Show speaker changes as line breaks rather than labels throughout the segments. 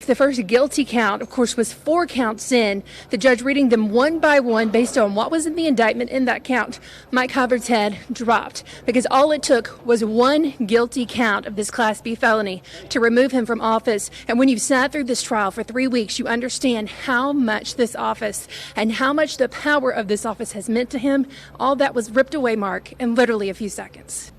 The first guilty count, of course, was 4 counts in. The judge reading them one by one based on what was in the indictment in that count. Mike Hubbard's head dropped because all it took was one guilty count of this Class B felony to remove him from office. And when you've sat through this trial for 3 weeks, you understand how much this office and how much the power of this office has meant to him. All that was ripped away, Mark, in literally a few seconds.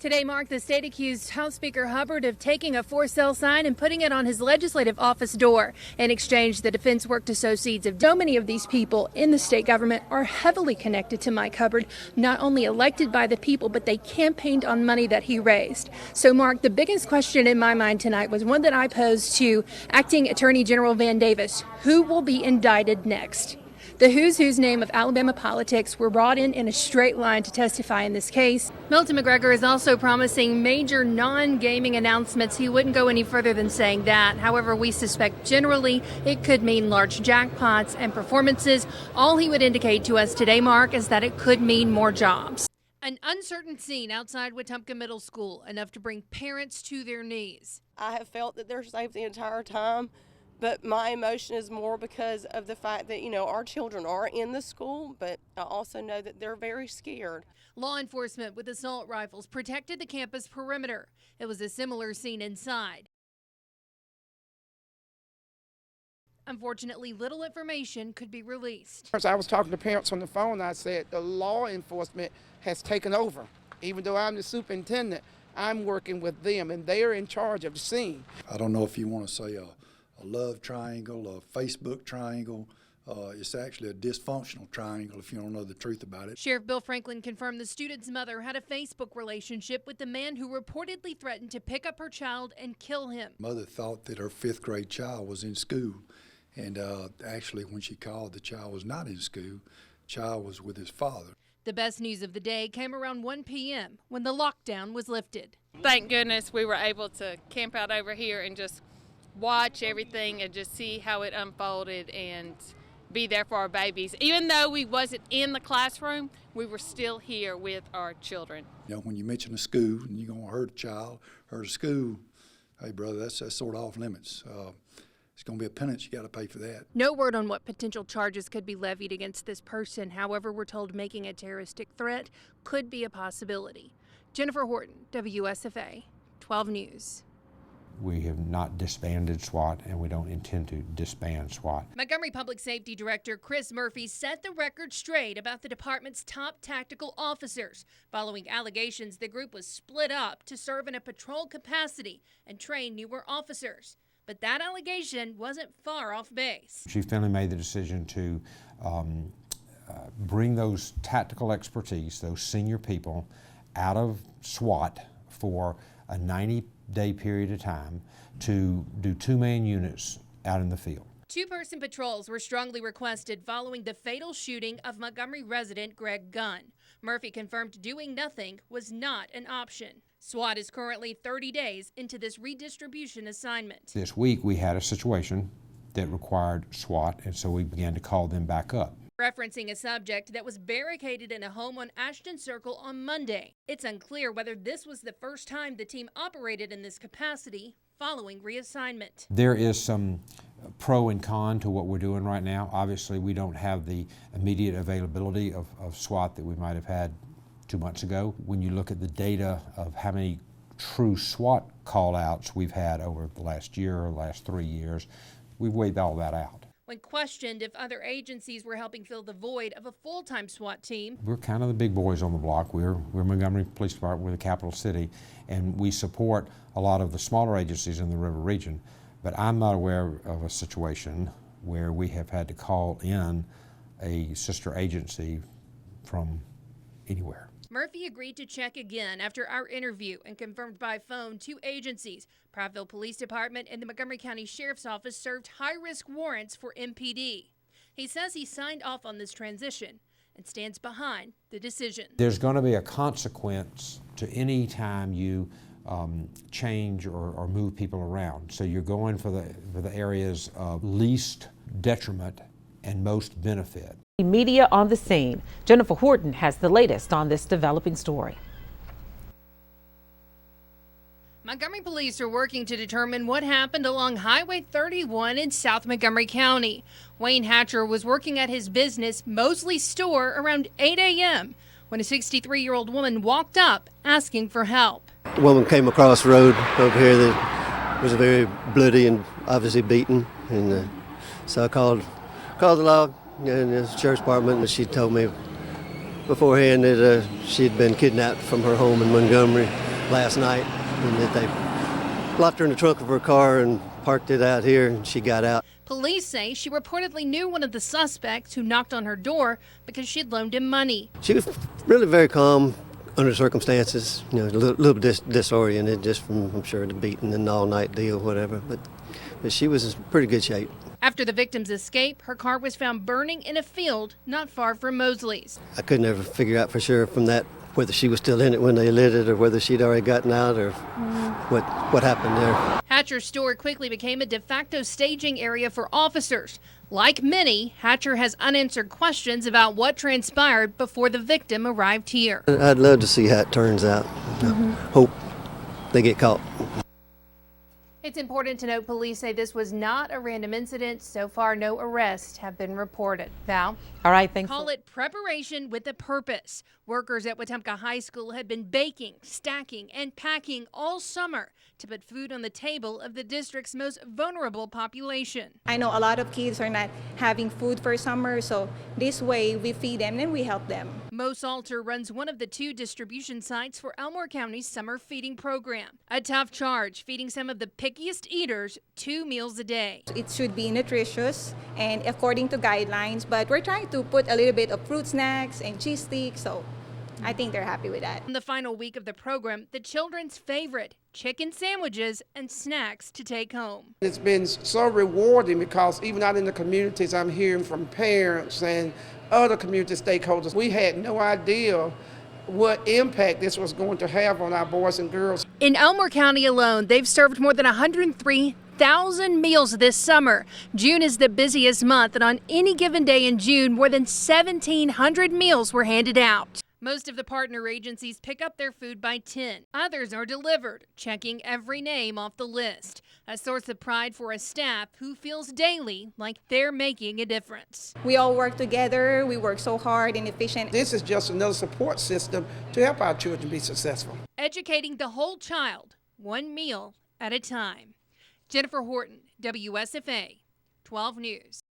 Today, Mark, the state accused House Speaker Hubbard of taking a for sale sign and putting it on his legislative office door. In exchange, the defense worked to sow seeds of so many of these people in the state government are heavily connected to Mike Hubbard, not only elected by the people, but they campaigned on money that he raised. So, Mark, the biggest question in my mind tonight was one that I posed to Acting Attorney General Van Davis. Who will be indicted next? The who's who's name of Alabama politics were brought in a straight line to testify in this case. Milton McGregor is also promising major non-gaming announcements. He wouldn't go any further than saying that. However, we suspect generally it could mean large jackpots and performances. All he would indicate to us today, Mark, is that it could mean more jobs. An uncertain scene outside Wetumpka Middle School, enough to bring parents to their knees.
I have felt that they're safe the entire time. But my emotion is more because of the fact that, our children are in the school, but I also know that they're very scared.
Law enforcement with assault rifles protected the campus perimeter. It was a similar scene inside. Unfortunately, little information could be released.
As I was talking to parents on the phone, I said the law enforcement has taken over. Even though I'm the superintendent, I'm working with them, and they are in charge of the scene.
I don't know if you want to say a love triangle, a Facebook triangle. It's actually a dysfunctional triangle if you don't know the truth about it.
Sheriff Bill Franklin confirmed the student's mother had a Facebook relationship with the man who reportedly threatened to pick up her child and kill him.
Mother thought that her 5th grade child was in school, and actually when she called, the child was not in school. The child was with his father.
The best news of the day came around 1 p.m. when the lockdown was lifted.
Thank goodness we were able to camp out over here and just watch everything and just see how it unfolded and be there for our babies. Even though we wasn't in the classroom, we were still here with our children.
When you mention a school and you're going to hurt a child, hurt a school, hey, brother, that's sort of off limits. It's going to be a penance. You got to pay for that.
No word on what potential charges could be levied against this person. However, we're told making a terroristic threat could be a possibility. Jennifer Horton, WSFA, 12 News.
We have not disbanded SWAT, and we don't intend to disband SWAT.
Montgomery Public Safety Director Chris Murphy set the record straight about the department's top tactical officers. Following allegations, the group was split up to serve in a patrol capacity and train newer officers. But that allegation wasn't far off base.
Chief Finley made the decision to bring those tactical expertise, those senior people, out of SWAT for a 90-day period of time to do 2-man units out in the field.
2-person patrols were strongly requested following the fatal shooting of Montgomery resident Greg Gunn. Murphy confirmed doing nothing was not an option. SWAT is currently 30 days into this redistribution assignment.
This week we had a situation that required SWAT, and so we began to call them back up.
Referencing a subject that was barricaded in a home on Ashton Circle on Monday. It's unclear whether this was the first time the team operated in this capacity following reassignment.
There is some pro and con to what we're doing right now. Obviously, we don't have the immediate availability of SWAT that we might have had 2 months ago. When you look at the data of how many true SWAT call-outs we've had over the last year or last 3 years, we've weighed all that out.
When questioned if other agencies were helping fill the void of a full-time SWAT team.
We're kind of the big boys on the block. We're Montgomery Police Department, we're the capital city, and we support a lot of the smaller agencies in the river region. But I'm not aware of a situation where we have had to call in a sister agency from anywhere.
Murphy agreed to check again after our interview and confirmed by phone 2 agencies, Prattville Police Department and the Montgomery County Sheriff's Office, served high-risk warrants for MPD. He says he signed off on this transition and stands behind the decision.
There's going to be a consequence to any time you change or move people around. So you're going for the areas of least detriment and most benefit.
Media on the scene. Jennifer Horton has the latest on this developing story.
Montgomery police are working to determine what happened along Highway 31 in South Montgomery County. Wayne Hatcher was working at his business, Mosley Store, around 8 a.m. when a 63-year-old woman walked up asking for help.
The woman came across the road over here that was very bloody and obviously beaten, and so I called the law and the sheriff's department, and she told me beforehand that she had been kidnapped from her home in Montgomery last night, and that they locked her in the trunk of her car and parked it out here, and she got out.
Police say she reportedly knew one of the suspects who knocked on her door because she had loaned him money.
She was really very calm under the circumstances, a little bit disoriented just from, I'm sure, the beating and all-night deal, whatever, but she was in pretty good shape.
After the victim's escape, her car was found burning in a field not far from Mosley's.
I could never figure out for sure from that whether she was still in it when they lit it or whether she'd already gotten out or what happened there.
Hatcher's store quickly became a de facto staging area for officers. Like many, Hatcher has unanswered questions about what transpired before the victim arrived here.
I'd love to see how it turns out. Hope they get caught.
It's important to note police say this was not a random incident. So far, no arrests have been reported. Val?
All right, thanks.
Call it preparation with a purpose. Workers at Wetumpka High School had been baking, stacking, and packing all summer to put food on the table of the district's most vulnerable population.
I know a lot of kids are not having food for summer, so this way we feed them and we help them.
Mo Salter runs one of the 2 distribution sites for Elmore County's summer feeding program. A tough charge, feeding some of the pickiest eaters 2 meals a day.
It should be nutritious and according to guidelines, but we're trying to put a little bit of fruit snacks and cheese sticks, so I think they're happy with that.
In the final week of the program, the children's favorite, chicken sandwiches and snacks to take home.
It's been so rewarding because even out in the communities, I'm hearing from parents and other community stakeholders. We had no idea what impact this was going to have on our boys and girls.
In Elmore County alone, they've served more than 103,000 meals this summer. June is the busiest month, and on any given day in June, more than 1,700 meals were handed out. Most of the partner agencies pick up their food by 10. Others are delivered, checking every name off the list. A source of pride for a staff who feels daily like they're making a difference.
We all work together, we work so hard and efficient.
This is just another support system to help our children be successful.
Educating the whole child, one meal at a time. Jennifer Horton, WSFA 12 News.